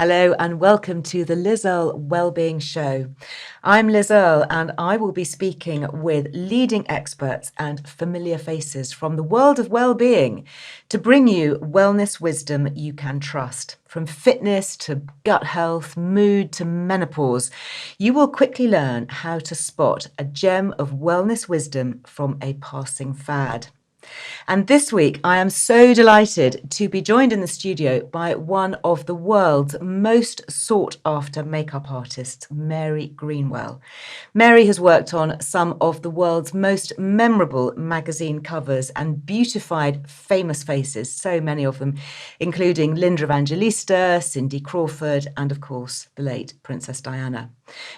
Hello and welcome to the Liz Earle Wellbeing Show. I'm Liz Earle and I will be speaking with leading experts and familiar faces from the world of well-being to bring you wellness wisdom you can trust. From fitness to gut health, mood to menopause, you will quickly learn how to spot a gem of wellness wisdom from a passing fad. And this week, I am so delighted to be joined in the studio by one of the world's most sought-after makeup artists, Mary Greenwell. Mary has worked on some of the world's most memorable magazine covers and beautified famous faces, so many of them, including Linda Evangelista, Cindy Crawford, and of course, the late Princess Diana.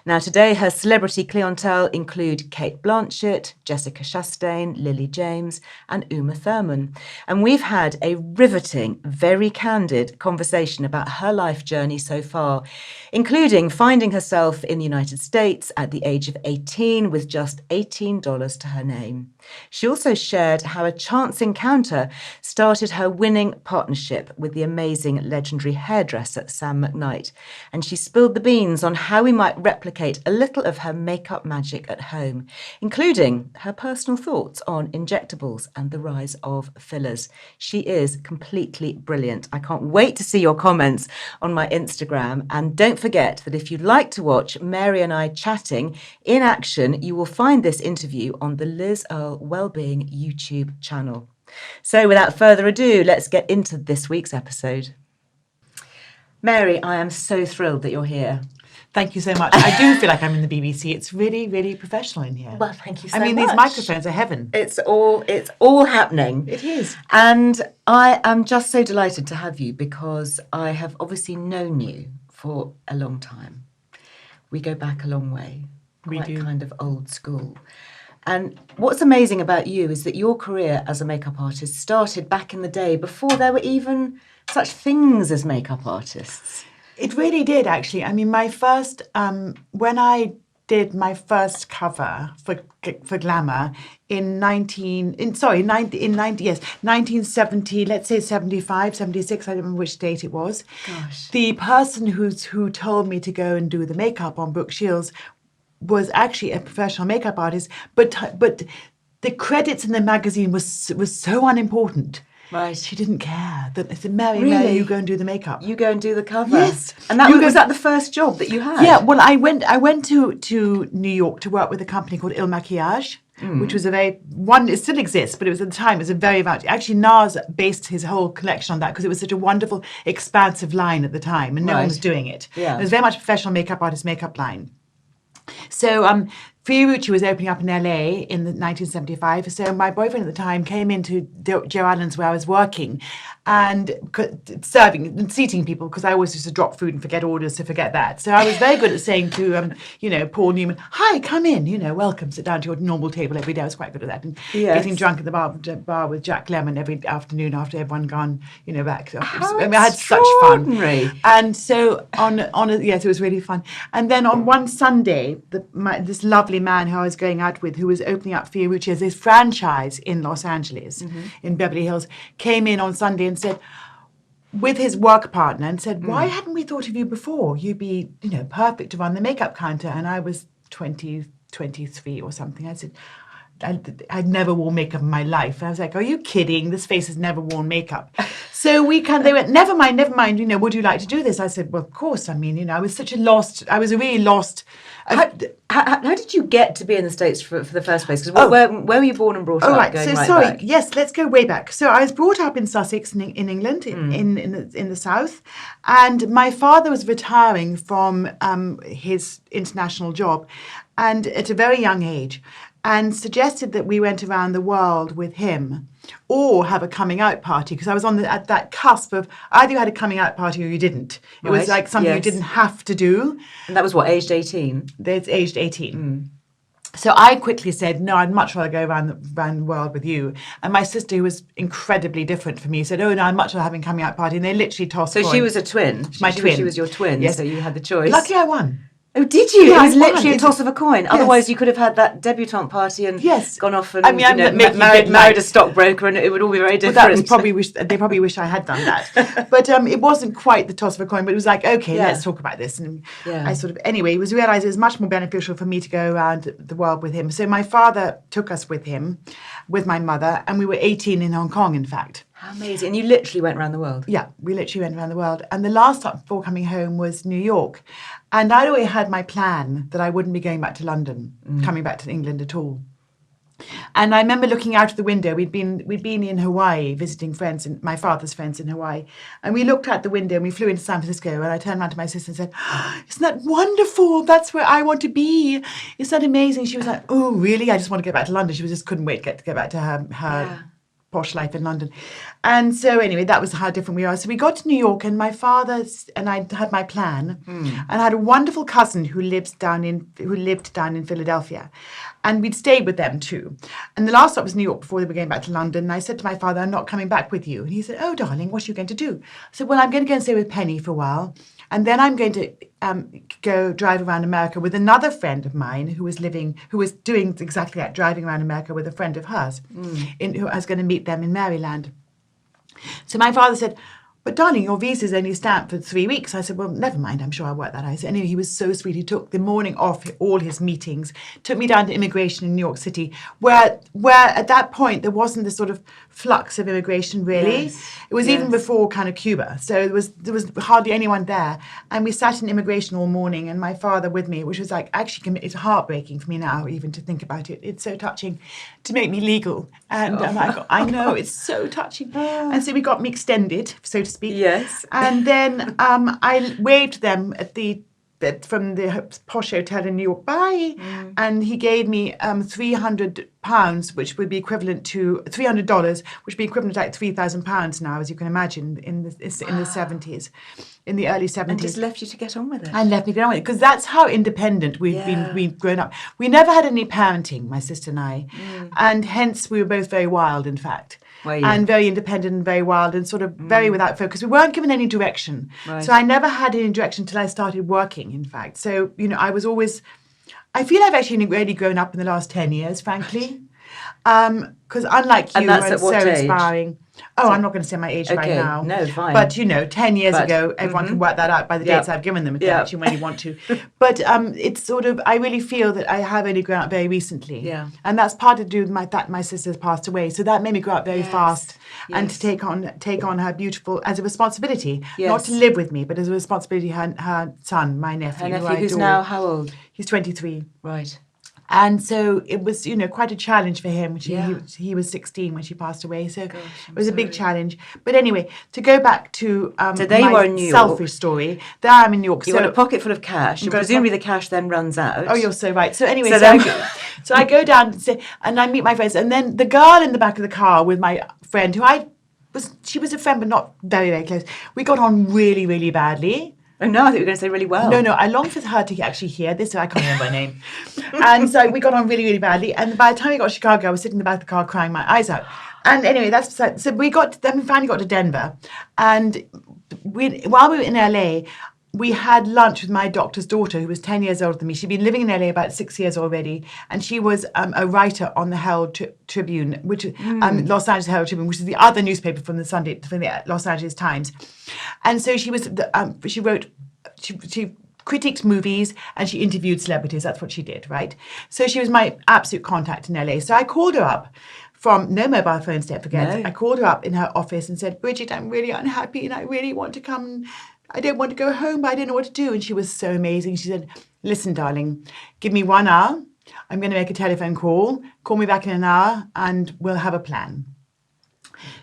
Now, today, her celebrity clientele include Cate Blanchett, Jessica Chastain, Lily James, and Uma Thurman. And we've had a riveting, very candid conversation about her life journey so far, including finding herself in the United States at the age of 18 with just $18 to her name. She also shared how a chance encounter started her winning partnership with the amazing legendary hairdresser Sam McKnight. And she spilled the beans on how we might replicate a little of her makeup magic at home, including her personal thoughts on injectables and the rise of fillers. She is completely brilliant. I can't wait to see your comments on my Instagram. And don't forget that if you'd like to watch Mary and I chatting in action, you will find this interview on the Liz Earle Wellbeing YouTube channel. So without further ado, let's get into this week's episode. Mary, I am so thrilled that you're here. Thank you so much. I do feel like I'm in the BBC. It's really, really professional in here. Well, thank you so much. These microphones are heaven. It's all happening. It is. And I am just so delighted to have you because I have obviously known you for a long time. We go back a long way. We do. Kind of old school. And what's amazing about you is that your career as a makeup artist started back in the day before there were even such things as makeup artists. It really did, actually. I mean, my first, when I did my first cover for Glamour in 1970, let's say 75, 76, I don't remember which date it was. Gosh. The person who told me to go and do the makeup on Brooke Shields was actually a professional makeup artist, but the credits in the magazine was so unimportant. Right. She didn't care. I said, Mary, Really? you go and do the makeup. You go and do the cover. Yes. And was that the first job that you had? Yeah, well, I went to New York to work with a company called Il Maquillage, which was it still exists, but it was at the time, it was a very much, actually NARS based his whole collection on that because it was such a wonderful, expansive line at the time and no one was doing it. Yeah. It was very much a professional makeup artist makeup line. So Fiorucci was opening up in LA in 1975. So my boyfriend at the time came into Joe Allen's where I was working and serving and seating people because I always used to drop food and forget orders to forget that. So I was very good at saying to, Paul Newman, hi, come in, welcome, sit down to your normal table every day. I was quite good at that. And getting drunk at the bar with Jack Lemmon every afternoon after everyone gone, back to office. I had such fun. And so it was really fun. And then on one Sunday, this lovely man who I was going out with, who was opening up Fiorucci as his franchise in Los Angeles, in Beverly Hills, came in on Sunday and said, with his work partner, and said, why hadn't we thought of you before? You'd be, perfect to run the makeup counter. And I was 23 or something. I said, I'd never worn makeup in my life. And I was like, are you kidding? This face has never worn makeup. So they went, never mind, would you like to do this? I said, well, of course. I mean, I was I was a really lost. How did you get to be in the States for the first place? Because where were you born and brought up? Right. Back? Yes, let's go way back. So I was brought up in Sussex, in England, in the south, and my father was retiring from his international job, and at a very young age, and suggested that we went around the world with him or have a coming out party, because I was at that cusp of either you had a coming out party or you didn't. It was like something you didn't have to do. And that was what, aged 18? It's aged 18. So I quickly said, no, I'd much rather go around the world with you. And my sister, who was incredibly different from me, said, oh, no, I'd much rather having a coming out party. And they literally tossed So she was a twin? My twin. She was your twin, yes. So you had the choice. Luckily I won. Oh, did you? Yeah, It was I won. literally a toss of a coin. Yes. Otherwise, you could have had that debutante party and Yes. gone off and I mean, I'm making a bit married light. a stockbroker, and it would all be very different. Well, that was probably they probably wish I had done that. But it wasn't quite the toss of a coin. But it was like, okay, Yeah. let's talk about this. And Yeah. I sort of anyway, it was realised it was much more beneficial for me to go around the world with him. So my father took us with him, with my mother, and we were 18 in Hong Kong, in fact. How amazing. And you literally went around the world. Yeah, we literally went around the world. And the last stop before coming home was New York. And I'd already had my plan that I wouldn't be going back to London, coming back to England at all. And I remember looking out of the window. We'd been in Hawaii visiting friends, and my father's friends in Hawaii. And we looked out the window and we flew into San Francisco. And I turned around to my sister and said, "Isn't that wonderful? That's where I want to be. Isn't that amazing?" She was like, "Oh, really? I just want to get back to London." She just couldn't wait to get back to her posh life in London. And so anyway, that was how different we are. So we got to New York, and my father and I had my plan, and I had a wonderful cousin who lived down in Philadelphia, and we'd stayed with them too. And the last stop was New York before they were going back to London. And I said to my father, "I'm not coming back with you." And he said, "Oh, darling, what are you going to do?" I said, "Well, I'm going to go and stay with Penny for a while, and then I'm going to go drive around America with another friend of mine who was doing exactly that, driving around America with a friend of hers, who I was going to meet them in Maryland." So my father said, "But darling, your visa's only stamped for 3 weeks." I said, "Well, never mind, I'm sure I'll work that out." So anyway, he was so sweet. He took the morning off all his meetings, took me down to immigration in New York City, where at that point there wasn't this sort of flux of immigration really. Yes. It was even before kind of Cuba. So there was hardly anyone there. And we sat in immigration all morning, and my father with me, which was like, actually, it's heartbreaking for me now even to think about it. It's so touching to make me legal. And I know, it's so touching. And so we got me extended, so to speak. Yes. And then I waved them from the posh hotel in New York, bye. And he gave me £300, which would be equivalent to $300, which would be equivalent to like £3,000 now, as you can imagine, in the 70s, in the early 70s. And just left you to get on with it. And left me get on with it, because that's how independent we've grown up. We never had any parenting, my sister and I, and hence we were both very wild, in fact. And very independent and very wild and sort of very without focus. We weren't given any direction. Right. So I never had any direction until I started working, in fact. So, I was always... I feel I've actually really grown up in the last 10 years, frankly. Because unlike you, that's at what so age? Inspiring. Oh, I'm not going to say my age right now. No, fine. But, 10 years ago, everyone can work that out by the dates I've given them if they actually really want to. But it's sort of, I really feel that I have only grown up very recently. Yeah. And that's part to do with that my sister's passed away. So that made me grow up very fast and to take on her beautiful, as a responsibility, not to live with me, but as a responsibility, her son, my nephew. Her nephew, who's now how old? He's 23. Right. And so it was, quite a challenge for him. He was 16 when she passed away, so it was a big challenge. But anyway, to go back to so they were in New York. Selfish story, there I'm in New York. You got a pocket full of cash, and presumably the cash then runs out. Oh, you're so right. So anyway, so I go down and I meet my friends, and then the girl in the back of the car with my friend, she was a friend but not very, very close. We got on really, really badly. Oh, no, I think you were going to say really well. No, I longed for her to actually hear this, so I can't remember her name. And so we got on really, really badly. And by the time we got to Chicago, I was sitting in the back of the car crying my eyes out. And anyway, so we finally got to Denver. And while we were in LA, we had lunch with my doctor's daughter, who was 10 years older than me. She'd been living in LA about 6 years already. And she was a writer on the Herald Tribune, which Los Angeles Herald Tribune, which is the other newspaper from the Los Angeles Times. And so she was, she critiqued movies and she interviewed celebrities. That's what she did, right? So she was my absolute contact in LA. So I called her up from no mobile phones, don't forget. No. I called her up in her office and said, "Bridget, I'm really unhappy and I really want to come. I don't want to go home, but I don't know what to do." And she was so amazing. She said, "Listen, darling, give me 1 hour. I'm going to make a telephone call. Call me back in an hour and we'll have a plan."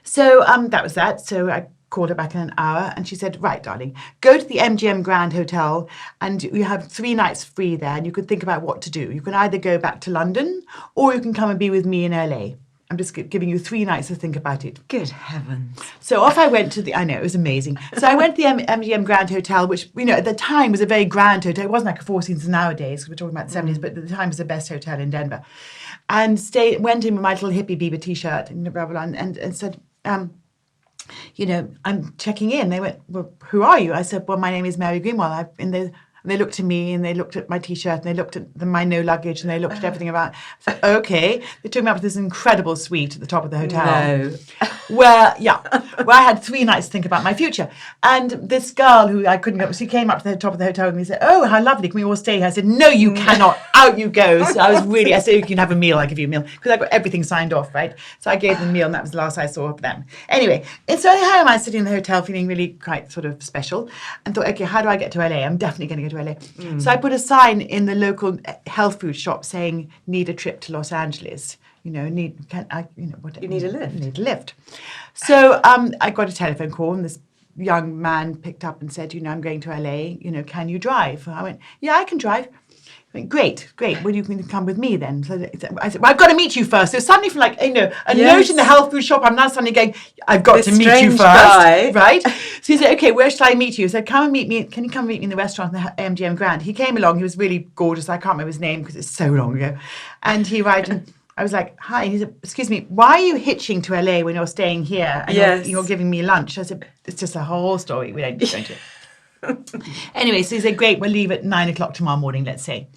So that was that. So I called her back in an hour and she said, "Right, darling, go to the MGM Grand Hotel and you have 3 nights free there and you could think about what to do. You can either go back to London or you can come and be with me in LA. I'm just giving you 3 nights to think about it." Good heavens. So off I went I know, it was amazing. So I went to the MGM Grand Hotel, which, at the time was a very grand hotel. It wasn't like a Four Seasons nowadays, because we're talking about the 70s, but at the time was the best hotel in Denver. And went in with my little hippie Bieber t-shirt and blah, blah, blah, and said, "I'm checking in." They went, "Well, who are you?" I said, "Well, my name is Mary Greenwell. And they looked at me and they looked at my T-shirt and they looked at my no luggage and they looked at everything about. So, okay. They took me up to this incredible suite at the top of the hotel. No. Where I had 3 nights to think about my future. And this girl who I couldn't go, she came up to the top of the hotel with me and said, oh, how lovely, can we all stay here? I said, no, you cannot. Out you go. So I said, you can have a meal, I'll give you a meal. Because I got everything signed off, right? So I gave them a meal and that was the last I saw of them. Anyway, and so here am I sitting in the hotel feeling really quite sort of special and thought, okay, how do I get to LA? I'm definitely going to go to LA. So I put a sign in the local health food shop saying, need a trip to Los Angeles. You need a lift. Need a lift. So I got a telephone call and this young man picked up and said, I'm going to LA, can you drive? I went, yeah, I can drive. I went, great. Well, you can come with me then. So I said, well, I've got to meet you first. So suddenly from note in the health food shop, I'm now suddenly going, I've got to meet you first. Guy. Right? So he said, okay, where shall I meet you? He said, come and meet me. Can you come meet me in the restaurant in the MGM Grand? He came along. He was really gorgeous. I can't remember his name because it's so long ago. And he arrived and I was like, hi. He said, excuse me, why are you hitching to LA when you're staying here and you're giving me lunch? I said, it's just a whole story. We don't go into it. Anyway, so he said, great, we'll leave at 9 o'clock tomorrow morning, let's say.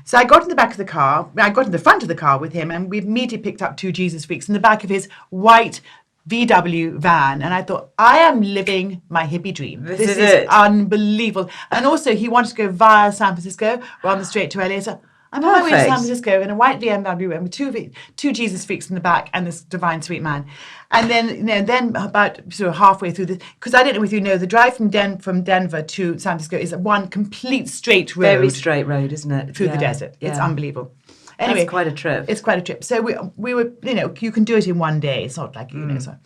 So I got in the back of the car, I got in the front of the car with him, and we immediately picked up 2 Jesus freaks in the back of his white VW van. And I thought, I am living my hippie dream. This is unbelievable. And also, he wanted to go via San Francisco rather than straight to LA. So I'm on my way to San Francisco in a white BMW and with two Jesus freaks in the back and this divine sweet man. And then, then about sort of halfway through because I don't know if you know, the drive from Denver to San Francisco is one complete straight road. Very straight road, isn't it? Through the desert. Yeah. It's unbelievable. Anyway, that's quite a trip. It's quite a trip. So we were, you can do it in one day. It's not like, so.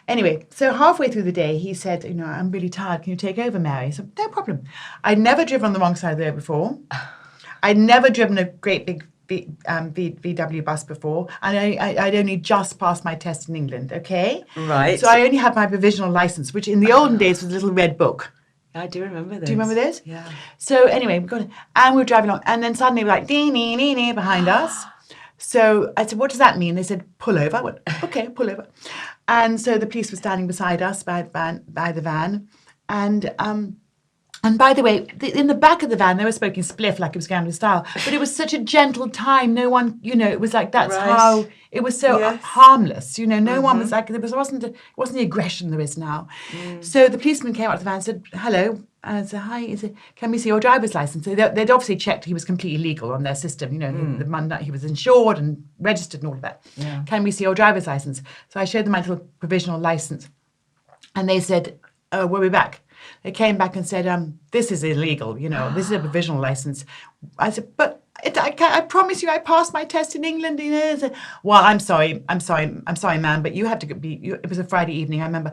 Anyway, so halfway through the day, he said, I'm really tired. Can you take over, Mary? So no problem. I'd never driven on the wrong side of the road before. I'd never driven a great big VW bus before, and I'd only just passed my test in England, okay? Right. So I only had my provisional license, which in the olden days was a little red book. I do remember this. Do you remember this? Yeah. So anyway, we were driving along, and then suddenly we're like, dee, nee, nee, nee, behind us. So I said, what does that mean? They said, pull over. I went, okay, pull over. And so the police were standing beside us by the van, and by the way, in the back of the van, they were smoking spliff like it was Gangnam Style. But it was such a gentle time. No one, it was like that's how it was so harmless. No one was like it wasn't the aggression there is now. So the policeman came up to the van and said, "Hello." And I said, "Hi." He said, "Can we see your driver's license?" So they'd obviously checked he was completely legal on their system. The month that he was insured and registered and all of that. Yeah. Can we see your driver's license? So I showed them my little provisional license, and they said, "Oh, we'll be back." They came back and said, this is illegal, this is a provisional license. I said, but I promise you I passed my test in England. Said, well, I'm sorry, ma'am, but you have to it was a Friday evening, I remember,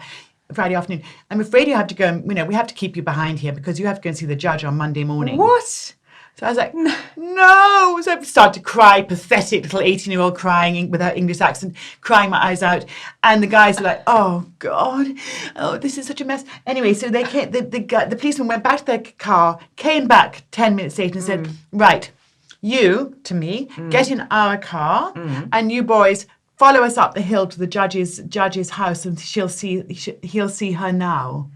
Friday afternoon. I'm afraid you have to go, and, we have to keep you behind here because you have to go and see the judge on Monday morning. What? So I was like, no. So I started to cry, pathetic little 18-year-old crying with her English accent, crying my eyes out. And the guys were like, oh, God, this is such a mess. Anyway, so they came, the policeman went back to their car, came back 10 minutes later and said, right, you, to me, get in our car and you boys follow us up the hill to the judge's house and he'll see her now.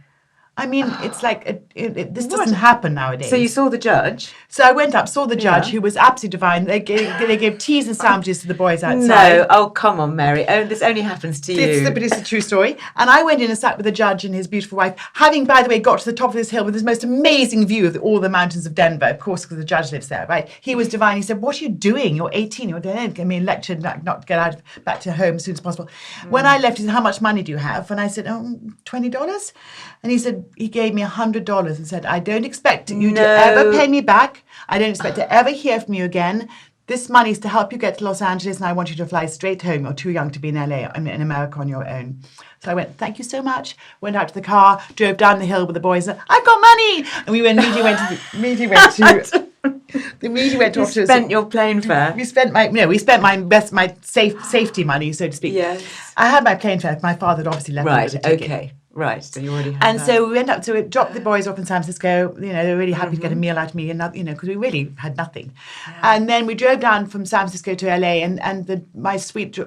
I mean, it's like, this doesn't happen nowadays. So you saw the judge? So I went up, saw the judge, who was absolutely divine. They gave teas and sandwiches to the boys outside. No, oh, come on, Mary. Oh, this only happens to you. But it's a true story. And I went in and sat with the judge and his beautiful wife, having, by the way, got to the top of this hill with this most amazing view of all the mountains of Denver, of course, because the judge lives there, right? He was divine. He said, what are you doing? You're 18. You're lectured not to get back to home as soon as possible. When I left, he said, how much money do you have? And I said, $20. And he said, he gave me $100 and said, I don't expect you to ever pay me back. I don't expect to ever hear from you again. This money is to help you get to Los Angeles and I want you to fly straight home. You're too young to be in LA, in America on your own. So I went, thank you so much. Went out to the car, drove down the hill with the boys. I've got money. And we immediately went to You spent your plane fare. We spent my safety money, so to speak. Yes. I had my plane fare. My father had obviously left me with a ticket. Okay. Right, so you already had and that. So we went up to it, dropped the boys off in San Francisco. They were really happy to get a meal out of me, and because we really had nothing. Yeah. And then we drove down from San Francisco to LA, and my sweet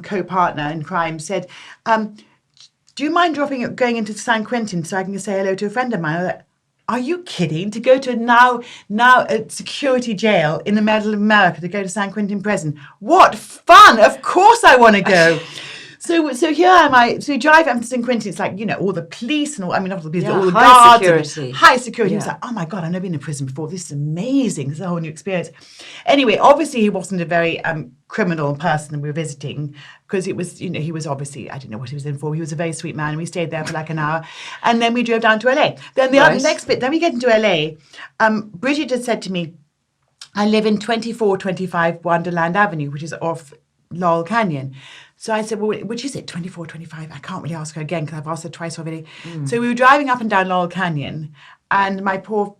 co-partner in crime said, "Do you mind going into San Quentin so I can say hello to a friend of mine?" I was like, are you kidding? To go to now a security jail in the middle of America, to go to San Quentin prison. What fun! Of course I want to go. So here am I. So you drive up to San Quentin. It's like, all the police and all. I mean, not all the police, but all the high guards. Security. High security. Yeah. It's like, oh my God, I've never been in prison before. This is amazing. This is a whole new experience. Anyway, obviously he wasn't a very criminal person we were visiting, because it was, he was obviously, I didn't know what he was in for. He was a very sweet man. And we stayed there for like an hour, and then we drove down to LA. Then the next bit, then we get into LA. Bridget had said to me, I live in 2425 Wonderland Avenue, which is off Laurel Canyon. So I said, well, which is it, 2425? I can't really ask her again because I've asked her twice already. So we were driving up and down Laurel Canyon, and my poor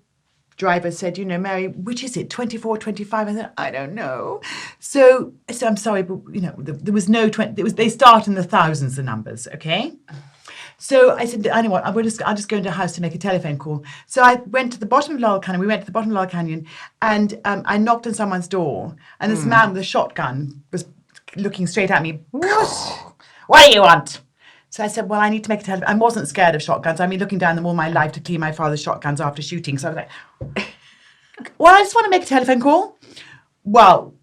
driver said, Mary, which is it, 2425? I said, I don't know. So I'm sorry, but, there was no 20. They start in the thousands, the numbers, okay? So I said, I know what, I'll just go into a house to make a telephone call. So I went to the bottom of Laurel Canyon. We went to the bottom of Laurel Canyon, and I knocked on someone's door, and this man with a shotgun was looking straight at me. What do you want? So I said, well, I need to make a telephone. I wasn't scared of shotguns. I mean, looking down them all my life to clean my father's shotguns after shooting. So I was like, well, I just want to make a telephone call. Well,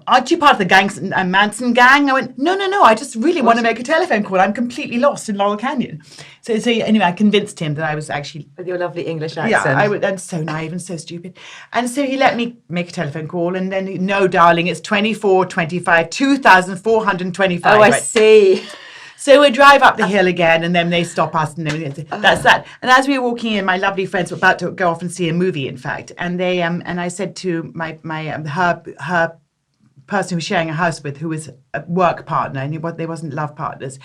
aren't you part of the gangs and Manson gang? I went, no, I just really want to make a telephone call. I'm completely lost in Laurel Canyon. So anyway, I convinced him that I was actually... With your lovely English accent. Yeah, and so naive and so stupid. And so he let me make a telephone call, and then, no, darling, it's 2425, 2,425. Oh, I see. So we drive up the hill again, and then they stop us, and everything. That's that. And as we were walking in, my lovely friends were about to go off and see a movie, in fact. And they and I said to her person who was sharing a house with, who was a work partner, and they wasn't love partners.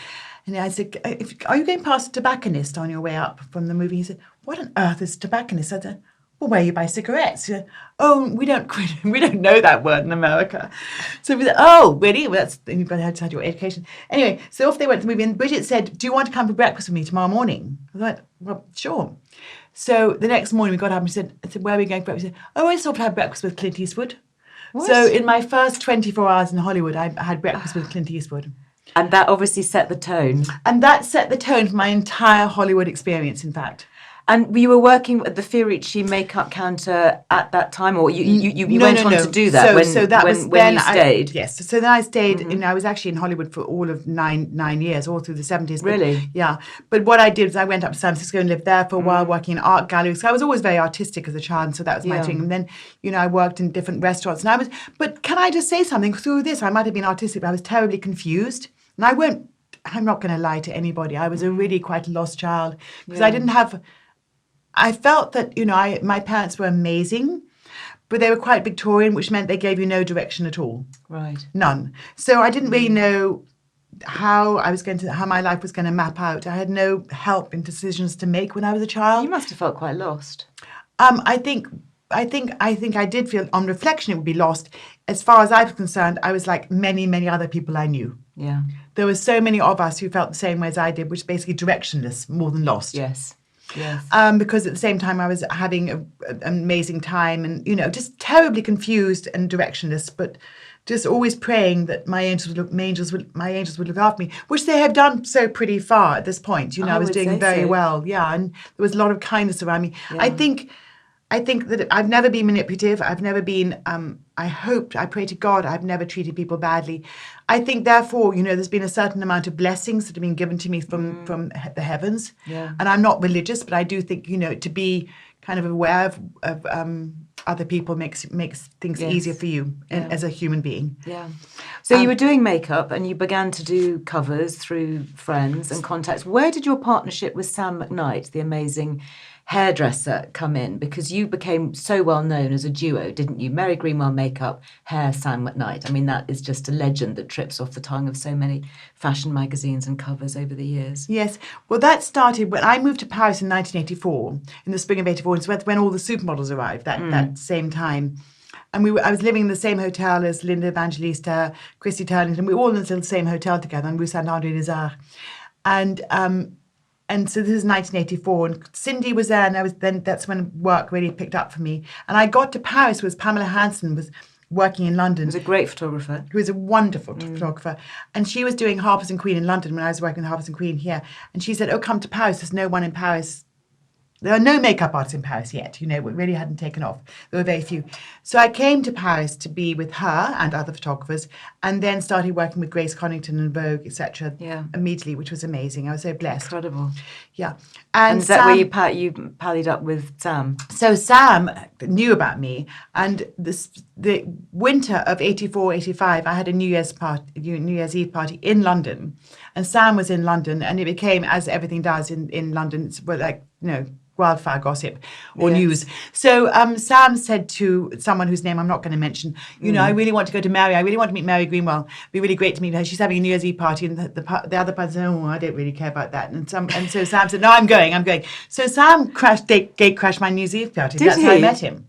And I said, are you going past a tobacconist on your way up from the movie? He said, what on earth is a tobacconist? I said, well, where you buy cigarettes? Said, oh, we don't know that word in America. So we said, oh, really? Well, you've got to have your education. Anyway, so off they went to the movie, and Bridget said, do you want to come for breakfast with me tomorrow morning? I was like, well, sure. So the next morning we got up and I said, where are we going for breakfast? She said, oh, I sort of had breakfast with Clint Eastwood. What? So in my first 24 hours in Hollywood, I had breakfast with Clint Eastwood. And that obviously set the tone. And that set the tone for my entire Hollywood experience, in fact. And you were working at the Fiorucci makeup counter at that time, or you went on to do that when you stayed? Yes. So then I stayed, I was actually in Hollywood for all of nine years, all through the 70s. Really? Yeah. But what I did was I went up to San Francisco and lived there for a while, working in art galleries. So I was always very artistic as a child, and so that was my thing. And then, I worked in different restaurants. But can I just say something? Through this, I might have been artistic, but I was terribly confused. And I'm not going to lie to anybody. I was a really quite a lost child, because I felt that, my parents were amazing, but they were quite Victorian, which meant they gave you no direction at all. Right. None. So I didn't really know how my life was going to map out. I had no help in decisions to make when I was a child. You must have felt quite lost. I think I did feel, on reflection, it would be lost. As far as I was concerned, I was like many, many other people I knew. Yeah. There were so many of us who felt the same way as I did, which is basically directionless more than lost. Yes. Yes. Because at the same time I was having an amazing time, and just terribly confused and directionless, but just always praying that my angels would look after me, which they have done so pretty far at this point. I was doing very well, and there was a lot of kindness around me. Yeah. I think that I've never been manipulative. I've never been. I pray to God I've never treated people badly. I think, therefore, there's been a certain amount of blessings that have been given to me from the heavens. Yeah. And I'm not religious, but I do think, to be kind of aware of other people makes things easier for you as a human being. Yeah. So you were doing makeup, and you began to do covers through friends and contacts. Where did your partnership with Sam McKnight, the amazing hairdresser, come in? Because you became so well known as a duo, didn't you? Mary Greenwell makeup, hair, Sam McKnight. I mean, that is just a legend that trips off the tongue of so many fashion magazines and covers over the years. Yes. Well, that started when I moved to Paris in 1984, in the spring of 84. It's when all the supermodels arrived that same time. And I was living in the same hotel as Linda Evangelista, Christy Turlington. We were all in the same hotel together on Rue Saint-André-des-Arts. And so this is 1984, and Cindy was there, and that's when work really picked up for me. And I got to Paris, was Pamela Hansen was working in London. Who was a great photographer. Who was a wonderful photographer. And she was doing Harper's and Queen in London when I was working with Harper's and Queen here. And she said, oh, come to Paris. There's no one in Paris There are no makeup artists in Paris yet. It really hadn't taken off. There were very few. So I came to Paris to be with her and other photographers, and then started working with Grace Connington and Vogue, etc. Immediately, which was amazing. I was so blessed. Incredible. Yeah. And is that where you pallied up with Sam? So Sam knew about me, and the winter of 84, 85, I had a New Year's Eve party in London, and Sam was in London, and it became, as everything does in London, it's like, wildfire gossip or news. So Sam said to someone whose name I'm not going to mention, I really want to go to Mary. I really want to meet Mary Greenwell. It'd be really great to meet her. She's having a New Year's Eve party, and the other person said, I don't really care about that. And so Sam said, no, I'm going. So Sam gate crashed my New Year's Eve party. That's how I met him.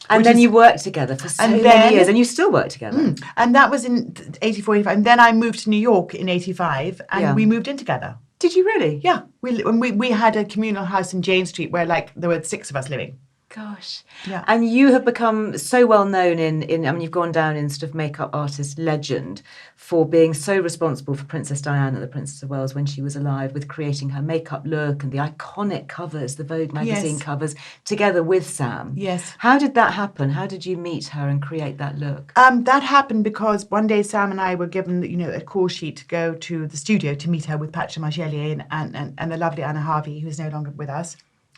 And then you worked together for so many years, and you still work together. And that was in 84, 85. And then I moved to New York in 85, and we moved in together. Did you really? Yeah. We had a communal house in Jane Street where there were 6 of us living. Gosh. Yeah. And you have become so well known you've gone down in sort of makeup artist legend for being so responsible for Princess Diana, the Princess of Wales, when she was alive, with creating her makeup look and the iconic covers, the Vogue magazine covers, together with Sam. Yes. How did that happen? How did you meet her and create that look? That happened because one day Sam and I were given, a call sheet to go to the studio to meet her with Patricia Marchelier and the lovely Anna Harvey, who is no longer with us.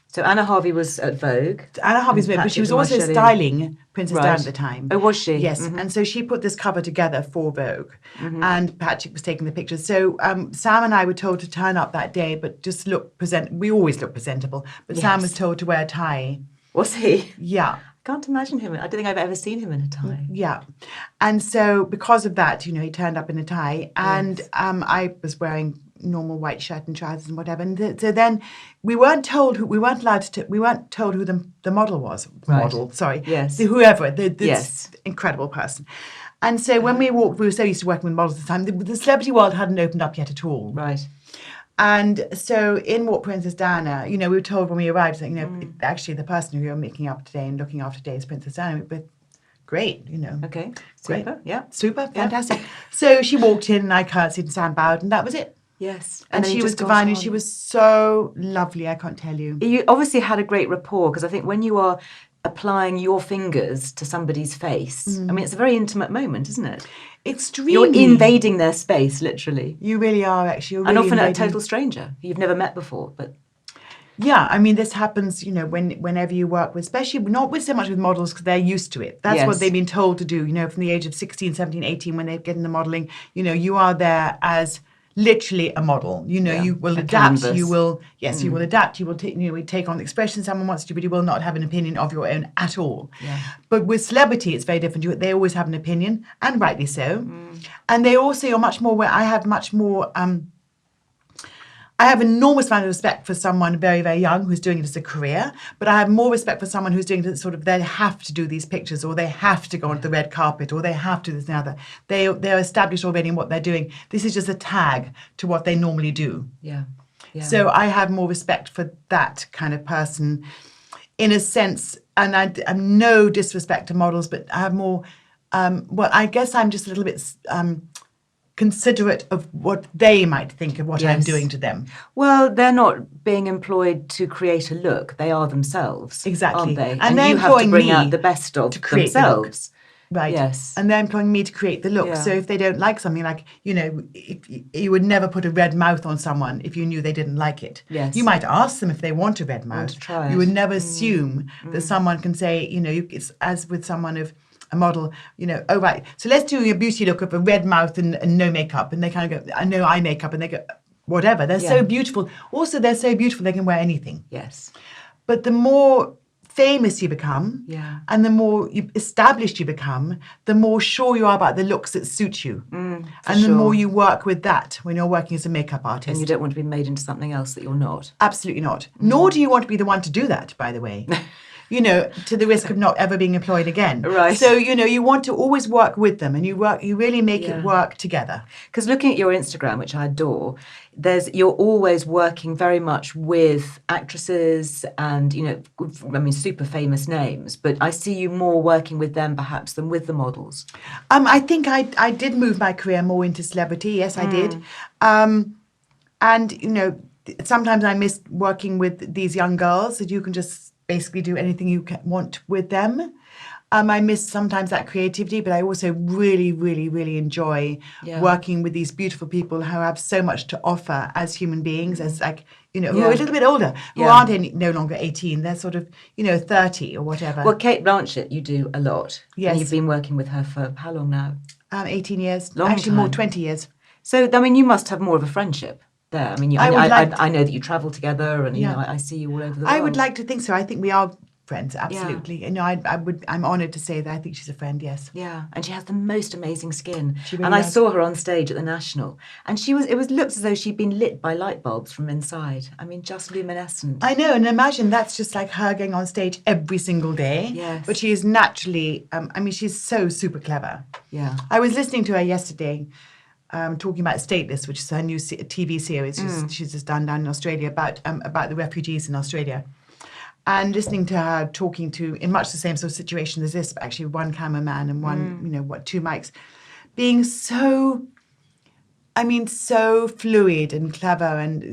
So Anna Harvey was at Vogue. Anna Harvey's Vogue, but she was also styling Princess Diana at the time. Oh, was she? Yes. Mm-hmm. And so she put this cover together for Vogue, and Patrick was taking the pictures. So Sam and I were told to turn up that day, but just we always look presentable. But Sam was told to wear a tie. Was he? Yeah. I can't imagine him. I don't think I've ever seen him in a tie. Yeah. And so because of that, he turned up in a tie, and I was wearing normal white shirt and trousers and whatever. And so then we weren't told who the model was. Yes. Whoever, this incredible person. And so when we walked, we were so used to working with models at the time, the celebrity world hadn't opened up yet at all. Right. And so in walked Princess Diana, we were told when we arrived that, actually the person who you're making up today and looking after today is Princess Diana. But great, Okay. Super. Great. Yeah. Super. Fantastic. So she walked in and I curtsied and Sam bowed, and that was it. Yes. And she was divine, and she was so lovely, I can't tell you. You obviously had a great rapport, because I think when you are applying your fingers to somebody's face, it's a very intimate moment, isn't it? Extremely. You're invading their space, literally. You really are, actually. You're and really often invading. a total stranger who you've never met before. But yeah, this happens, whenever you work with, especially not with so much with models, because they're used to it. That's what they've been told to do, from the age of 16, 17, 18, when they get into modelling. You are there as literally a model. You will adapt. Canvas. You will adapt. You will take on the expression someone wants to, but you will not have an opinion of your own at all. Yeah. But with celebrity, it's very different. They always have an opinion, and rightly so. And they also are much more. Where I have much more. I have enormous amount of respect for someone very, very young who's doing it as a career, but I have more respect for someone who's doing it sort of, they have to do these pictures, or they have to go onto the red carpet, or they have to this and the other. They're established already in what they're doing. This is just a tag to what they normally do. Yeah. So I have more respect for that kind of person in a sense, and I'm no disrespect to models, but I have more, I guess I'm just a little bit considerate of what they might think of what I'm doing to them. Well, they're not being employed to create a look. They are themselves, exactly, aren't they? And they're you have to bring out the best of to create themselves. The look. Right. Yes. And they're employing me to create the look. Yeah. So if they don't like something, like, you would never put a red mouth on someone if you knew they didn't like it. Yes. You might ask them if they want a red mouth. to try You it. would never assume that someone can say, it's as with someone of a model, oh, right, so let's do a beauty look of a red mouth and no makeup. And they kind of go, I know eye makeup. And they go, whatever. They're so beautiful. Also, they're so beautiful, they can wear anything. Yes. But the more famous you become, and the more established you become, the more sure you are about the looks that suit you. And the more you work with that when you're working as a makeup artist. And you don't want to be made into something else that you're not. Absolutely not. Nor do you want to be the one to do that, by the way. To the risk of not ever being employed again. Right. So, you want to always work with them, and you really make it work together. Because looking at your Instagram, which I adore, you're always working very much with actresses and, super famous names, but I see you more working with them perhaps than with the models. I think I did move my career more into celebrity. Yes, I did. And, sometimes I miss working with these young girls that you can just basically do anything you want with them. I miss sometimes that creativity, but I also really, really, really enjoy working with these beautiful people who have so much to offer as human beings, as like, who are a little bit older, who aren't no longer 18. They're sort of, 30 or whatever. Well, Cate Blanchett, you do a lot. Yes. And you've been working with her for how long now? 18 years. Long Actually, time. more, 20 years. So, I mean, you must have more of a friendship there. I mean, I know that you travel together and, I see you all over the world. I would like to think so. I think we are friends, absolutely. Yeah. I'm honoured to say that I think she's a friend, yes. Yeah, and she has the most amazing skin. She really and I does. saw her on stage at the National, and it looked as though she'd been lit by light bulbs from inside. I mean, just luminescent. I know, and imagine that's just like her going on stage every single day. Yes. But she is naturally, she's so super clever. Yeah. I was listening to her yesterday, talking about Stateless, which is her new TV series she's just done down in Australia about the refugees in Australia. And listening to her talking to, in much the same sort of situation as this, but actually one cameraman and one, two mics, being so fluid and clever and,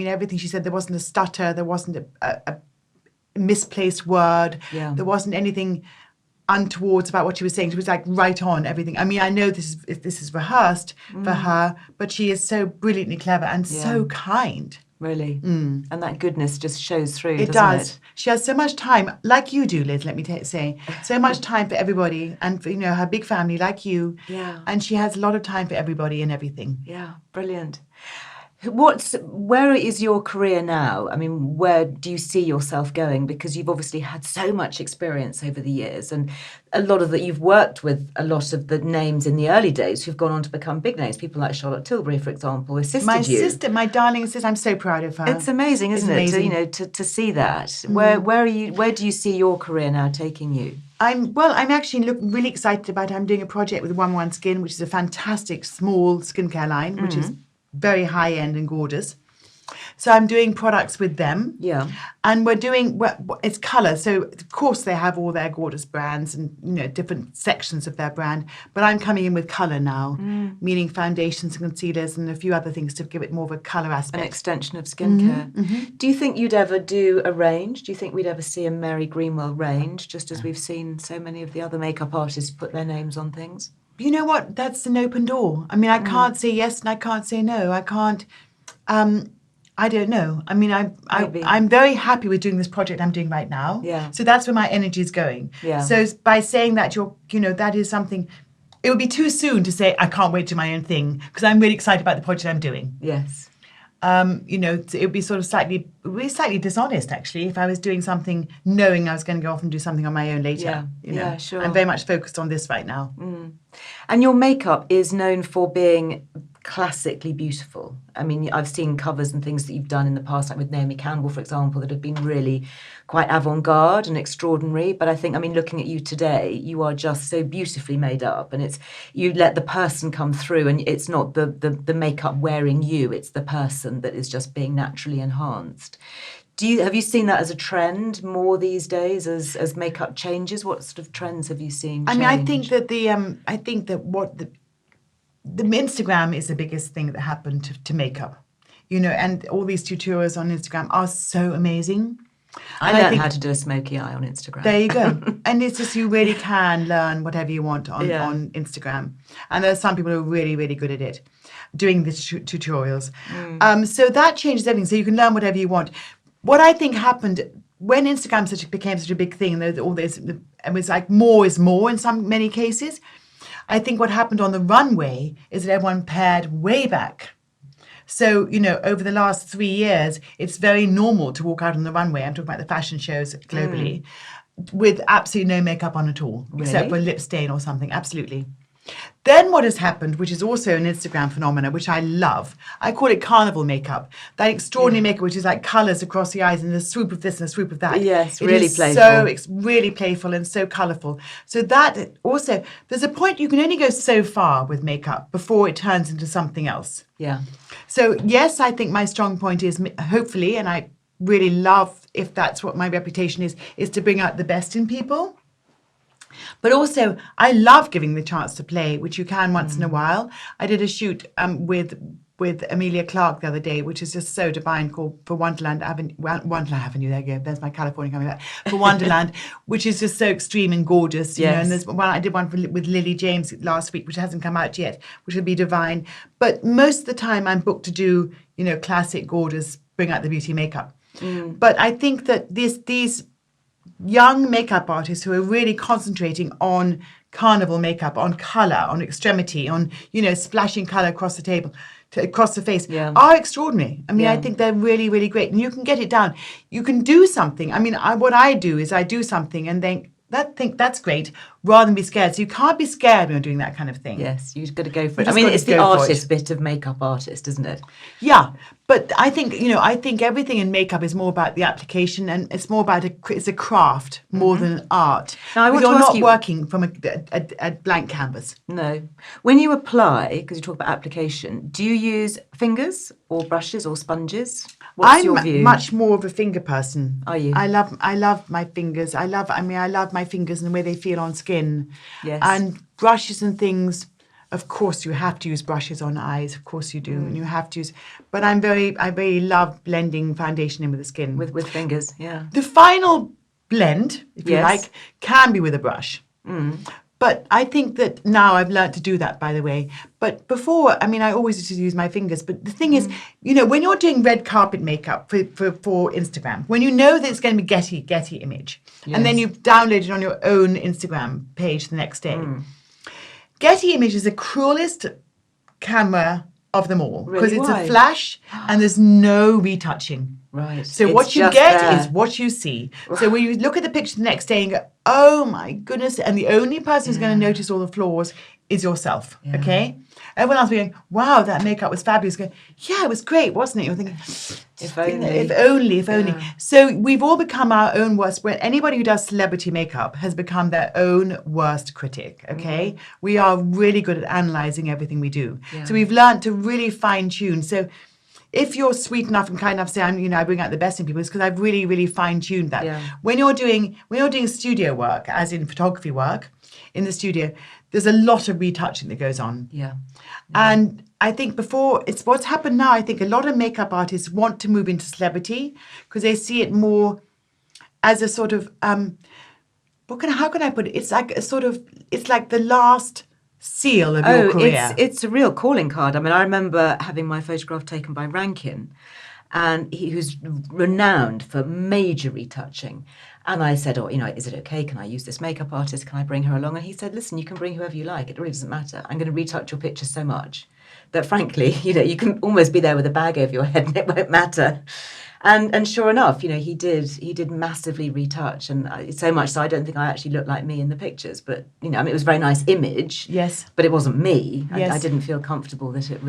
everything she said, there wasn't a stutter, there wasn't a misplaced word, there wasn't anything untowards about what she was saying. She was like right on everything. I mean, I know this is rehearsed for her, but she is so brilliantly clever and so kind. Really. And that goodness just shows through, It doesn't does. it? She has so much time, like you do, Liz, let me say. So much time for everybody and for, her big family, like you. Yeah. And she has a lot of time for everybody and everything. Yeah, brilliant. Where is your career now? I mean, where do you see yourself going? Because you've obviously had so much experience over the years, and a lot of that you've worked with a lot of the names in the early days who've gone on to become big names. People like Charlotte Tilbury, for example, assisted my you. sister, my darling sister, I'm so proud of her. It's amazing, isn't it? Amazing. To see that. Where do you see your career now taking you? I'm actually really excited about it. I'm doing a project with 1-1 Skin, which is a fantastic small skincare line, which is very high end and gorgeous. So I'm doing products with them. Yeah. And we're doing, it's colour. So, of course, they have all their gorgeous brands and, different sections of their brand. But I'm coming in with colour now, meaning foundations and concealers and a few other things to give it more of a colour aspect. An extension of skincare. Do you think you'd ever do a range? Do you think we'd ever see a Mary Greenwell range, just as we've seen so many of the other makeup artists put their names on things? You know what? That's an open door. I mean, I can't say yes and I can't say no. I can't... I don't know. I mean, I'm very happy with doing this project I'm doing right now. Yeah. So that's where my energy is going. Yeah. So by saying that that is something, it would be too soon to say I can't wait to do my own thing because I'm really excited about the project I'm doing. Yes. It would be sort of slightly dishonest actually if I was doing something knowing I was going to go off and do something on my own later. Yeah, sure. I'm very much focused on this right now. And your makeup is known for being classically beautiful. I mean, I've seen covers and things that you've done in the past, like with Naomi Campbell, for example, that have been really quite avant-garde and extraordinary. But I think, looking at you today, you are just so beautifully made up, and you let the person come through, and it's not the makeup wearing you, it's the person that is just being naturally enhanced. Have you seen that as a trend more these days as makeup changes? What sort of trends have you seen change? I think that the Instagram is the biggest thing that happened to makeup, and all these tutorials on Instagram are so amazing. I learned how to do a smoky eye on Instagram. There you go. And it's just, you really can learn whatever you want on Instagram. And there are some people who are really, really good at it, doing the tutorials. So that changes everything. So you can learn whatever you want. What I think happened when Instagram became such a big thing, and all this, it was like more is more in many cases. I think what happened on the runway is that everyone pared way back. So, over the last 3 years, it's very normal to walk out on the runway. I'm talking about the fashion shows globally, with absolutely no makeup on at all, except for a lip stain or something. Absolutely. Then what has happened, which is also an Instagram phenomenon, which I love, I call it carnival makeup. That extraordinary makeup, which is like colours across the eyes and a swoop of this and a swoop of that. Yes, really playful. So it's really playful and so colourful. So that also, there's a point you can only go so far with makeup before it turns into something else. Yeah. So yes, I think my strong point is, hopefully, and I really love, if that's what my reputation is to bring out the best in people. But also, I love giving the chance to play, which you can once in a while. I did a shoot with with Amelia Clark the other day, which is just so divine, called For Wonderland Avenue. Wonderland Avenue, there you go. There's my California coming back. For Wonderland, which is just so extreme and gorgeous. You know, and there's one I did one with Lily James last week, which hasn't come out yet, which will be divine. But most of the time, I'm booked to do, you know, classic, gorgeous, bring out the beauty makeup. But I think that these young makeup artists who are really concentrating on carnival makeup, on colour, on extremity, on, you know, splashing colour across the table, across the face, are extraordinary. I mean, I think they're really, really great. And you can get it down. You can do something. I mean, what I do is I do something and think that's great, rather than be scared. So you can't be scared when you're doing that kind of thing. Yes, you've got to go for it. I mean, it's the artist bit of makeup artist, isn't it? Yeah, but I think, you know, I think everything in makeup is more about the application, and it's more about it's a craft more than an art. Now, you're not working from a blank canvas. No. When you apply, because you talk about application, do you use fingers or brushes or sponges? What's your view? I'm much more of a finger person. Are you? I love my fingers. I love my fingers and the way they feel on skin. Yes. And brushes and things, of course you have to use brushes on eyes, of course you do, and you have to use, but I very love blending foundation in with the skin. With fingers, yeah. The final blend, if you like, can be with a brush. But I think that now I've learned to do that, by the way. But before, I mean, I always used to use my fingers. But the thing is, you know, when you're doing red carpet makeup for Instagram, when you know that it's going to be Getty image, and then you've downloaded it on your own Instagram page the next day, Getty image is the cruelest camera of them all, because it's a flash and there's no retouching. Right. So what you get is what you see. So when you look at the picture the next day and go, oh my goodness, and the only person who's going to notice all the flaws is yourself, okay? Everyone else will be going, wow, that makeup was fabulous. Going, yeah, it was great, wasn't it? You're thinking, if only. If only. So we've all become our own worst. When anybody who does celebrity makeup has become their own worst critic, okay? We are really good at analysing everything we do. So we've learned to really fine tune. So if you're sweet enough and kind enough to say, I bring out the best in people, it's because I've really, really fine-tuned that. Yeah. When you're doing studio work, as in photography work, in the studio, there's a lot of retouching that goes on. Yeah. And I think what's happened now, I think a lot of makeup artists want to move into celebrity because they see it more as a sort of, how can I put it? It's like it's like the last seal of your career. It's a real calling card. I mean, I remember having my photograph taken by Rankin, and he was renowned for major retouching. And I said, is it okay? Can I use this makeup artist? Can I bring her along? And he said, listen, you can bring whoever you like. It really doesn't matter. I'm going to retouch your picture so much that, frankly, you can almost be there with a bag over your head and it won't matter. And sure enough, he did massively retouch, and so much so I don't think I actually looked like me in the pictures. But it was a very nice image. Yes. But it wasn't me. Yes. I didn't feel comfortable that it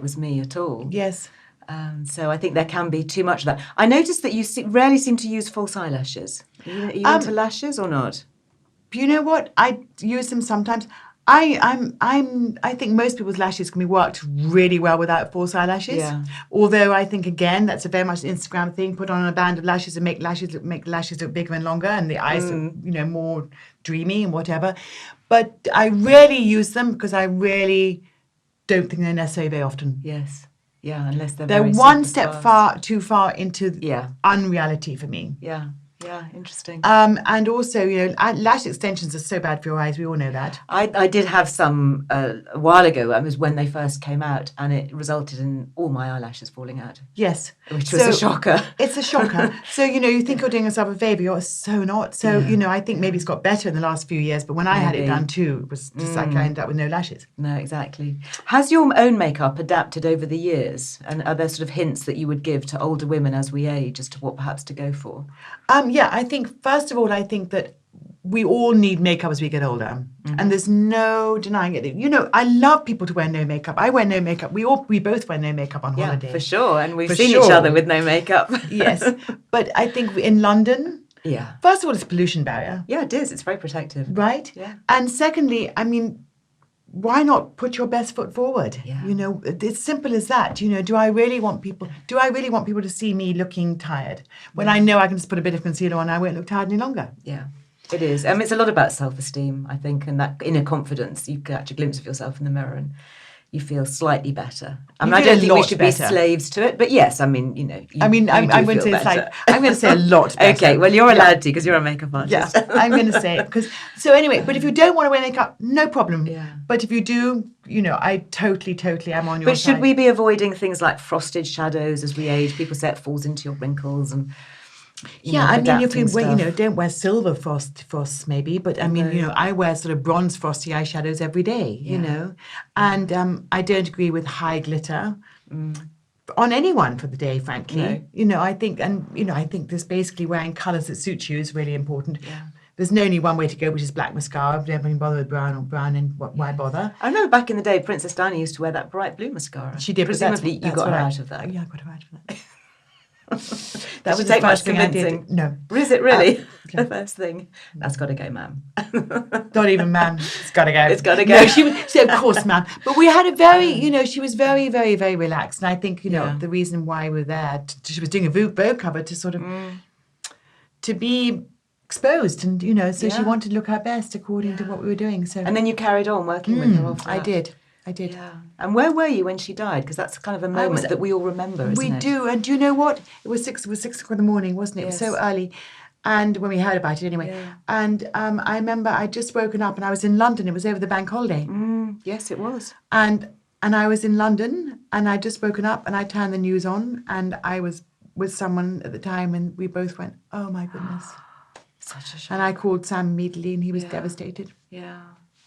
was me at all. Yes. So I think there can be too much of that. I noticed that you rarely seem to use false eyelashes. Are you into lashes or not? You know what? I use them sometimes. I think most people's lashes can be worked really well without false eyelashes. Yeah. Although I think again that's a very much an Instagram thing. Put on a band of lashes and make the lashes look bigger and longer, and the eyes look, more dreamy and whatever. But I rarely use them because I really don't think they're necessary very often. Yes. Yeah, unless they're one step too far into unreality for me. Yeah. Yeah, interesting. And also, lash extensions are so bad for your eyes. We all know that. I did have some a while ago. It was when they first came out, and it resulted in all my eyelashes falling out. Yes. Which was a shocker. It's a shocker. So, you think you're doing yourself a favour, you're so not. So, I think maybe it's got better in the last few years, but when I had it done too, it was just like I ended up with no lashes. No, exactly. Has your own makeup adapted over the years? And are there sort of hints that you would give to older women as we age as to what perhaps to go for? Yeah, I think, first of all, that we all need makeup as we get older. And there's no denying it. I love people to wear no makeup. I wear no makeup. We both wear no makeup on holiday. Yeah, for sure. And we've seen each other with no makeup. Yes. But I think in London, first of all, it's a pollution barrier. Yeah, it is. It's very protective. Right? Yeah. And secondly, why not put your best foot forward? Yeah. It's simple as that. Do I really want people to see me looking tired when I know I can just put a bit of concealer on and I won't look tired any longer? Yeah, it is. It's a lot about self-esteem, I think, and that inner confidence. You catch a glimpse of yourself in the mirror and you feel slightly better. I mean, You I feel don't a think we lot should better. be slaves to it, but yes, I mean, you know. I'm going to say I'm going to say a lot better. Okay, well, you're allowed to because you're a makeup artist. Yeah, I'm going to say it because. So anyway, but if you don't want to wear makeup, no problem. Yeah. But if you do, you know, I totally am on your But side. should we be avoiding things like frosted shadows as we age? People say it falls into your wrinkles and. I mean, if you adapting wear, stuff. don't wear silver frosts maybe, but I mean, I wear sort of bronze frosty eyeshadows every day, you know, and I don't agree with high glitter on anyone for the day, frankly. No. You know, I think, I think this basically wearing colours that suit you is really important. Yeah. There's only one way to go, which is black mascara. Don't even bother with brown, and why bother? I remember back in the day, Princess Diana used to wear that bright blue mascara. She did, Presumably, but that's you got her what out of that. Yeah, I got her out of that. That was the first thing I did. No. Is it really? The first thing? That's got to go, ma'am. Not even, ma'am. It's got to go. It's got to go. No, so of course, ma'am. But we had a very, she was very, very, very relaxed. And I think, the reason why we were there, she was doing a Vogue cover to sort of, to be exposed. And, so she wanted to look her best according to what we were doing. So. And then you carried on working with her after that. I did. Yeah. And where were you when she died? Because that's kind of a moment that we all remember, isn't it? We do. And do you know what? It was 6 o'clock in the morning, wasn't it? Yes. It was so early. And when we heard about it anyway. Yeah. And I remember I'd just woken up and I was in London. It was over the bank holiday. Yes, it was. And I was in London and I'd just woken up and I turned the news on and I was with someone at the time and we both went, oh my goodness. Such a shock. And I called Sam immediately and he was devastated. Yeah.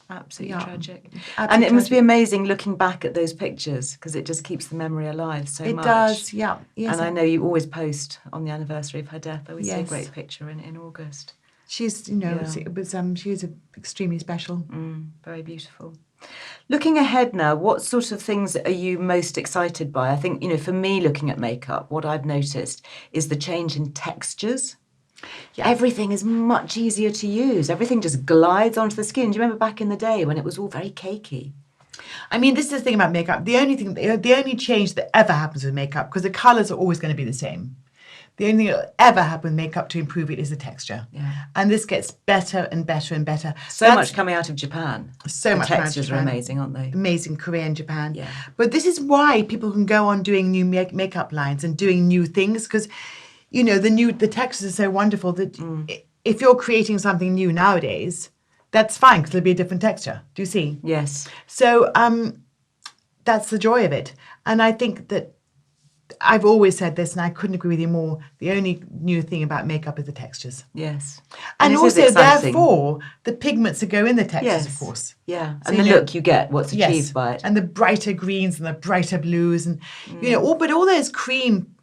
Absolutely tragic. Absolutely And it must be tragic. amazing looking back at those pictures because it just keeps the memory alive so much. It does, yeah. Yes, and I know you always post on the anniversary of her death. I always see a Yes. great picture in August. She's, it was she was extremely special. Very beautiful. Looking ahead now, what sort of things are you most excited by? I think, for me looking at makeup, what I've noticed is the change in textures. Yeah. Everything is much easier to use. Everything just glides onto the skin. Do you remember back in the day when it was all very cakey? I mean, this is the thing about makeup. The only change that ever happens with makeup, because the colours are always going to be the same. The only thing that will ever happen with makeup to improve it is the texture. Yeah. And this gets better and better and better. So much coming out of Japan. So much coming out of textures are Japan. amazing, aren't they? Amazing, Korea and Japan. Yeah. But this is why people can go on doing new makeup lines and doing new things, because the textures are so wonderful that if you're creating something new nowadays, that's fine because it'll be a different texture. Do you see? Yes. So that's the joy of it. And I think that I've always said this, and I couldn't agree with you more. The only new thing about makeup is the textures. Yes. And it is also, exciting. therefore, the pigments that go in the textures, Yes. of course. Yeah. So, And the look you get, what's achieved by it. And the brighter greens and the brighter blues and, all those cream,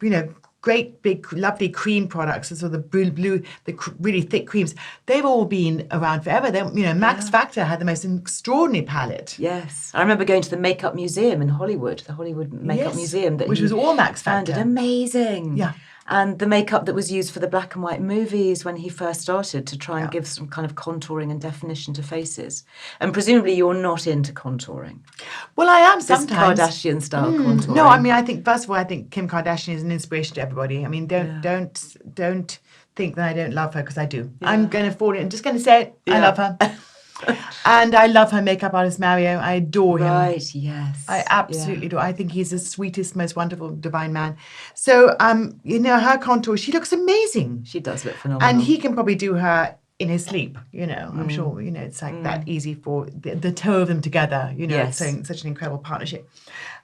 great big lovely cream products, so the blue really thick creams, they've all been around forever. Max Factor had the most extraordinary palette. Yes. I remember going to the Makeup Museum in Hollywood, the Hollywood Makeup Museum. Which was all Max founded. Factor. Amazing. Yeah. And the makeup that was used for the black and white movies when he first started to try and give some kind of contouring and definition to faces. And presumably you're not into contouring. Well, I am This sometimes. Kardashian style contouring. No, I mean, I think, first of all, Kim Kardashian is an inspiration to everybody. I mean, don't think that I don't love her, because I do. Yeah. I'm going to fall in. I'm just going to say it. I love her. And I love her makeup artist, Mario. I adore him. Right, yes. I absolutely do. I think he's the sweetest, most wonderful, divine man. So, her contour, she looks amazing. She does look phenomenal. And he can probably do her in his sleep, I'm sure, it's like that easy for the two of them together, Yes. so such an incredible partnership.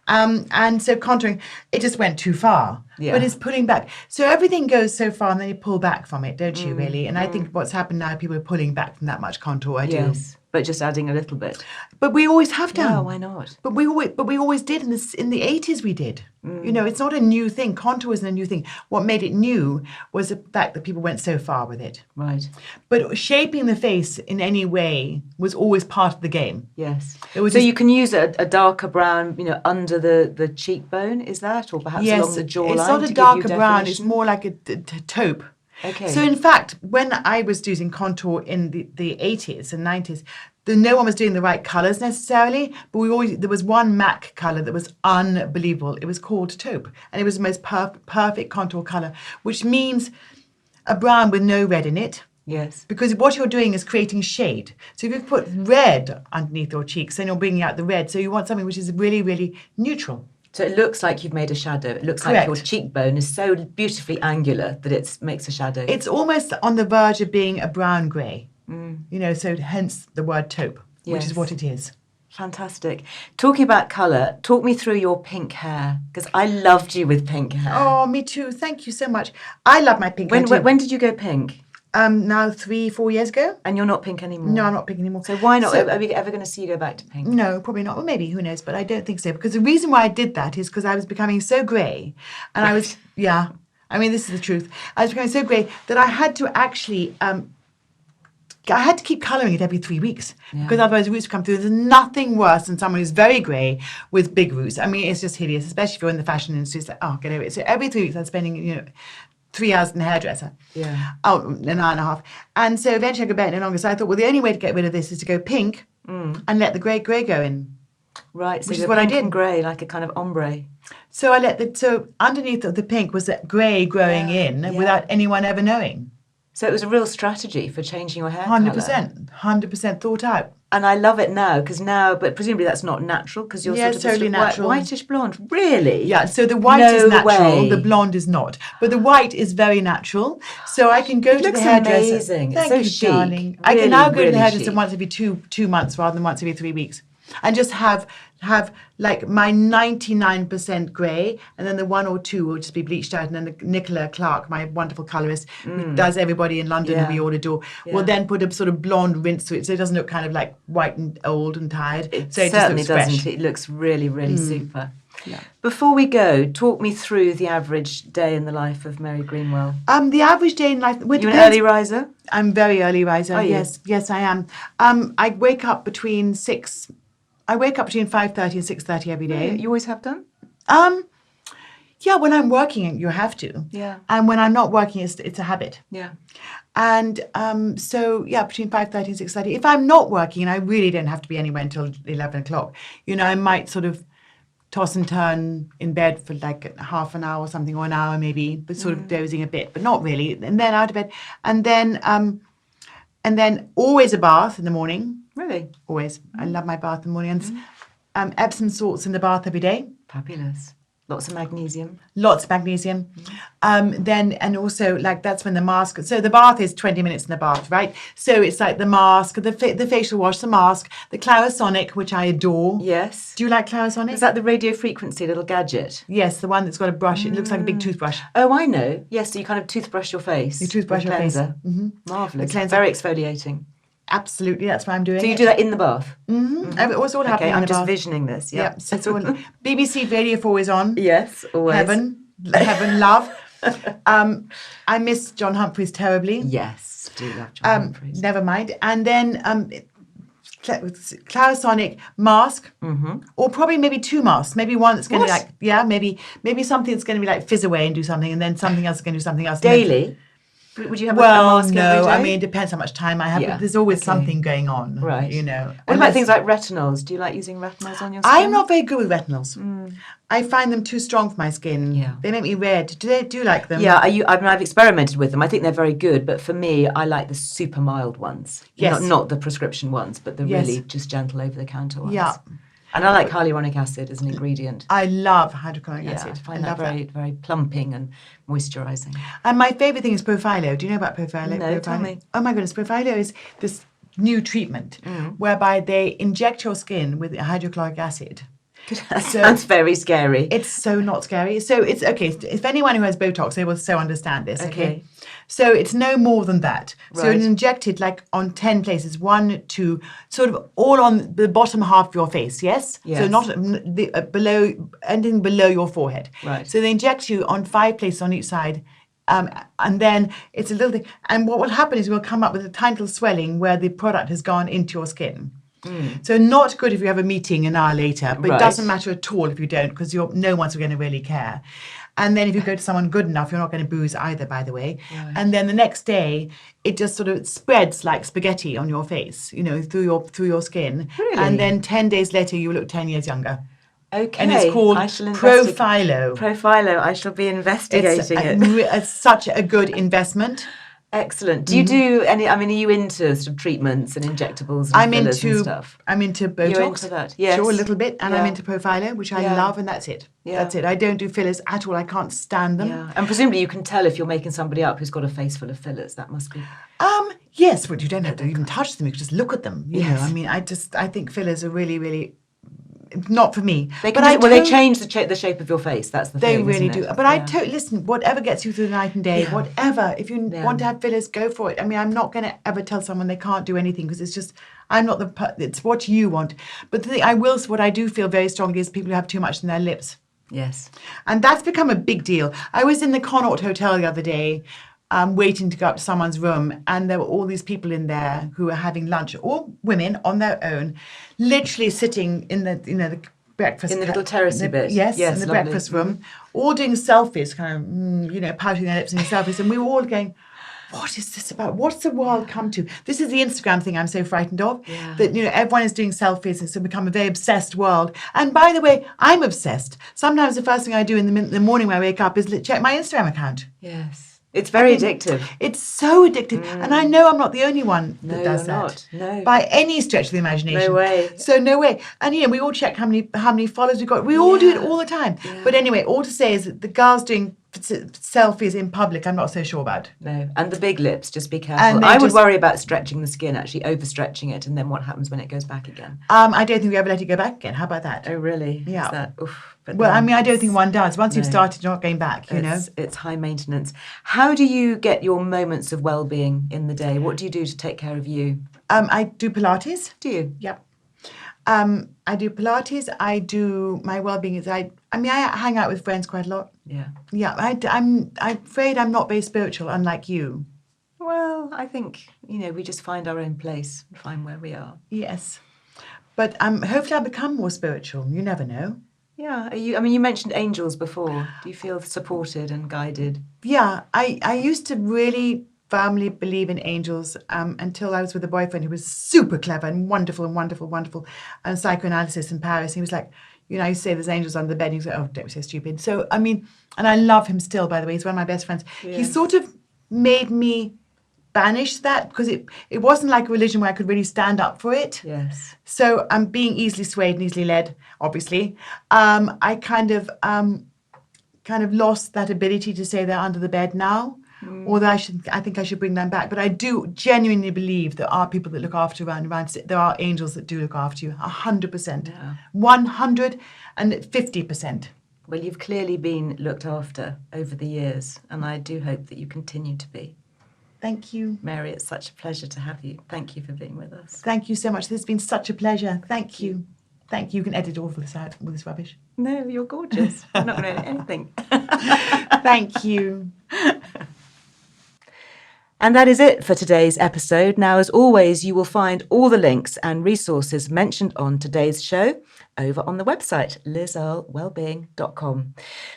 And so contouring, it just went too far, but it's pulling back. So everything goes so far and then you pull back from it, don't you, really? And I think what's happened now, people are pulling back from that much contour, I do. Yes, but just adding a little bit. But we always have done. Yeah, why not? But we always did in the 80s. We did. It's not a new thing. Contour isn't a new thing. What made it new was the fact that people went so far with it. Right. But shaping the face in any way was always part of the game. Yes. It was so just- you can use a darker brown, under the cheekbone, is that, or perhaps along the jawline? It's not to a give darker you brown. It's definition? more like a taupe. Okay. So in fact, when I was using contour in the 80s and 90s, no one was doing the right colours necessarily, but there was one MAC colour that was unbelievable. It was called taupe, and it was the most perfect contour colour, which means a brown with no red in it, Yes. Because what you're doing is creating shade. So if you put red underneath your cheeks, then you're bringing out the red. So you want something which is really, really neutral. So it looks like you've made a shadow. It looks Correct. like your cheekbone is so beautifully angular that it makes a shadow. It's almost on the verge of being a brown grey. You know, so hence the word taupe, which is what it is. Fantastic. Talking about colour, talk me through your pink hair, because I loved you with pink hair. Oh, me too. Thank you so much. I love my pink hair too. When did you go pink? Now 3-4 years ago. And you're not pink anymore? No, I'm not pink anymore. So why not? Are we ever going to see you go back to pink? No, probably not. Well, maybe, who knows, but I don't think so. Because the reason why I did that is because I was becoming so grey. And I was, I mean, this is the truth. I was becoming so grey that I had to actually, I had to keep colouring it every 3 weeks. Because otherwise roots would come through. There's nothing worse than someone who's very grey with big roots. I mean, it's just hideous, especially if you're in the fashion industry. It's like, oh, get over it. So every 3 weeks I'm spending, 3 hours in the hairdresser. Yeah. Oh, an hour and a half. And so eventually I could bear it no longer. So I thought, well, the only way to get rid of this is to go pink and let the grey go in. Right, so which is you're what I pink did. and grey, like a kind of ombre. So so underneath the pink was that grey growing in without anyone ever knowing. So it was a real strategy for changing your hair colour. 100% thought out. And I love it now, but presumably that's not natural, because you're sort of totally natural. whitish blonde. Really? Yeah, so the white is natural, way. The blonde is not. But the white is very natural. So I can go to the hairdresser. Amazing. Thank it's you, so chic. darling. Really, I can now go to the hairdresser chic. once every two months rather than once every 3 weeks. And just have like my 99% grey, and then the 1 or 2 will just be bleached out, and then the Nicola Clark, my wonderful colourist, who does everybody in London who we all adore, will then put a sort of blonde rinse to it, so it doesn't look kind of like white and old and tired. It so certainly just looks doesn't. fresh. It looks really, really super. Yeah. Before we go, talk me through the average day in the life of Mary Greenwell. The average day in life. You an early riser? I'm very early riser. Are you? Yes, I am. I wake up between 5:30 and 6:30 every day. You always have done? Yeah, when I'm working, you have to. Yeah. And when I'm not working, it's a habit. Yeah. And between 5:30 and 6:30. If I'm not working, and I really don't have to be anywhere until 11 o'clock, I might sort of toss and turn in bed for like half an hour or something, or an hour maybe, but sort of dozing a bit, but not really. And then out of bed, and then always a bath in the morning. Really? Always. I love my bath in the morning. And Epsom salts in the bath every day. Fabulous. Lots of magnesium. Lots of magnesium. And also, like, that's when the mask... So the bath is 20 minutes in the bath, right? So it's like the mask, the facial wash, the mask, the Clarisonic, which I adore. Yes. Do you like Clarisonic? Is that the radio frequency little gadget? Yes, the one that's got a brush. It looks like a big toothbrush. Oh, I know. Yes, so you kind of toothbrush your face. You toothbrush your face. Marvellous. The cleanser. Very exfoliating. Absolutely, that's what I'm doing. So you do that in the bath? It was all happening in I'm the just bath. visioning this. Yeah. Yep. So it's all, BBC Radio 4 is on. Yes, always. Heaven, love. I miss John Humphreys terribly. Yes, do love John Humphreys. Never mind. And then Clarisonic mask, or probably maybe 2 masks. Maybe one that's going to be like, maybe something that's going to be like fizz away and do something, and then something else is going to do something else. Daily? Would you have a mask every day? I mean, it depends how much time I have, but there's always something going on. Right. What about things like retinols? Do you like using retinols on your skin? I'm not very good with retinols. I find them too strong for my skin. Yeah. They make me red. Do you like them? Yeah, I've experimented with them. I think they're very good, but for me, I like the super mild ones. Yes. Not the prescription ones, but the really just gentle over-the-counter ones. Yeah. And I like hyaluronic acid as an ingredient. I love hydrochloric acid. I find that very, very plumping and moisturising. And my favourite thing is Profilo. Do you know about Profilo? No, tell me. Oh my goodness, Profilo is this new treatment whereby they inject your skin with hydrochloric acid. That sounds very scary. It's so not scary. So it's okay. If anyone who has Botox, they will so understand this. Okay. So it's no more than that. Right. So it's injected like on 10 places, 1, 2, sort of all on the bottom half of your face. Yes. So not below, anything below your forehead. Right. So they inject you on 5 places on each side. And then it's a little thing. And what will happen is we'll come up with a tiny little swelling where the product has gone into your skin. So not good if you have a meeting an hour later, but it doesn't matter at all if you don't, because no one's going to really care. And then if you go to someone good enough, you're not going to booze either, by the way. Right. And then the next day, it just sort of spreads like spaghetti on your face, through your skin. Really? And then 10 days later, you look 10 years younger. Okay. And it's called Profilo. Profilo. I shall be investigating it. It's such a good investment. Excellent. Do you do any? I mean, are you into sort of treatments and injectables and I'm fillers and into stuff? I'm into Botox. You're into that? Yes. Sure, a little bit, and I'm Yeah. into profiler, which I Yeah. love, and that's it. Yeah. That's it. I don't do fillers at all. I can't stand them. Yeah. And presumably you can tell if you're making somebody up who's got a face full of fillers. That must be. Yes, but you don't have to even touch them. You can just look at them. You know, I mean, I think fillers are really, really not for me. They can they change the shape of your face. That's the They thing. really isn't do. it? But Yeah. listen, whatever gets you through the night and day, Yeah. whatever. If you Yeah. want to have fillers, go for it. I mean, I'm not going to ever tell someone they can't do anything because it's just, I'm not it's what you want. But the thing what I do feel very strongly is people who have too much in their lips. Yes. And that's become a big deal. I was in the Connaught Hotel the other day, waiting to go up to someone's room, and there were all these people in there who were having lunch, all women on their own, literally sitting in the breakfast In the little terracey bit. Yes, Yes, in the lovely. breakfast room, all doing selfies, kind of pouting their lips and doing selfies, and we were all going, what is this about? What's the world come to? This is the Instagram thing I'm so frightened of. Yeah. That everyone is doing selfies. It's become a very obsessed world. And by the way, I'm obsessed. Sometimes the first thing I do in the morning when I wake up is check my Instagram account. Yes. It's very addictive. It's so addictive. And I know I'm not the only one that does you're that. not. No. By any stretch of the imagination. No way. So no way. And we all check how many followers we've got. We all do it all the time. Yeah. But anyway, all to say is that the girls doing selfies in public, I'm not so sure about. No. And the big lips, just be careful. And I would worry about stretching the skin, actually overstretching it, and then what happens when it goes back again. I don't think we ever let it go back again. How about that? Oh, really? Yeah. Is that, oof. But Well, then I mean, I don't think one does. Once you've No. started, you're not going back, you know? It's high maintenance. How do you get your moments of well-being in the day? What do you do to take care of you? I do Pilates. Do you? Yep. I do Pilates. I do my well-being is I hang out with friends quite a lot. Yeah. Yeah, I'm afraid I'm not very spiritual, unlike you. Well, I think, we just find our own place and find where we are. Yes. But hopefully I'll become more spiritual. You never know. Yeah. You mentioned angels before. Do you feel supported and guided? Yeah, I used to really firmly believe in angels until I was with a boyfriend who was super clever and wonderful and psychoanalysis in Paris. He was like, I used to say there's angels under the bed. He was like, oh, don't be so stupid. So, and I love him still, by the way. He's one of my best friends. Yeah. He sort of made me banish that because it wasn't like a religion where I could really stand up for it. Yes. So I'm being easily swayed and easily led, obviously. I kind of lost that ability to say they're under the bed now. Although I think I should bring them back. But I do genuinely believe there are people that look after you around. There are angels that do look after you, 100%. Yeah. 150%. Well, you've clearly been looked after over the years, and I do hope that you continue to be. Thank you. Mary, it's such a pleasure to have you. Thank you for being with us. Thank you so much. This has been such a pleasure. Thank you. Thank you. You can edit all of this out, all this rubbish. No, you're gorgeous. I'm not going to edit anything. Thank you. And that is it for today's episode. Now, as always, you will find all the links and resources mentioned on today's show over on the website, lizearlewellbeing.com.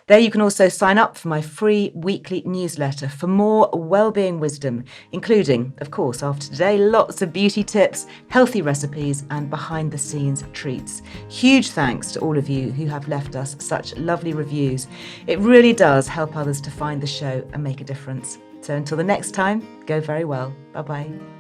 There you can also sign up for my free weekly newsletter for more wellbeing wisdom, including, of course, after today, lots of beauty tips, healthy recipes, and behind-the-scenes treats. Huge thanks to all of you who have left us such lovely reviews. It really does help others to find the show and make a difference. So until the next time, go very well. Bye-bye.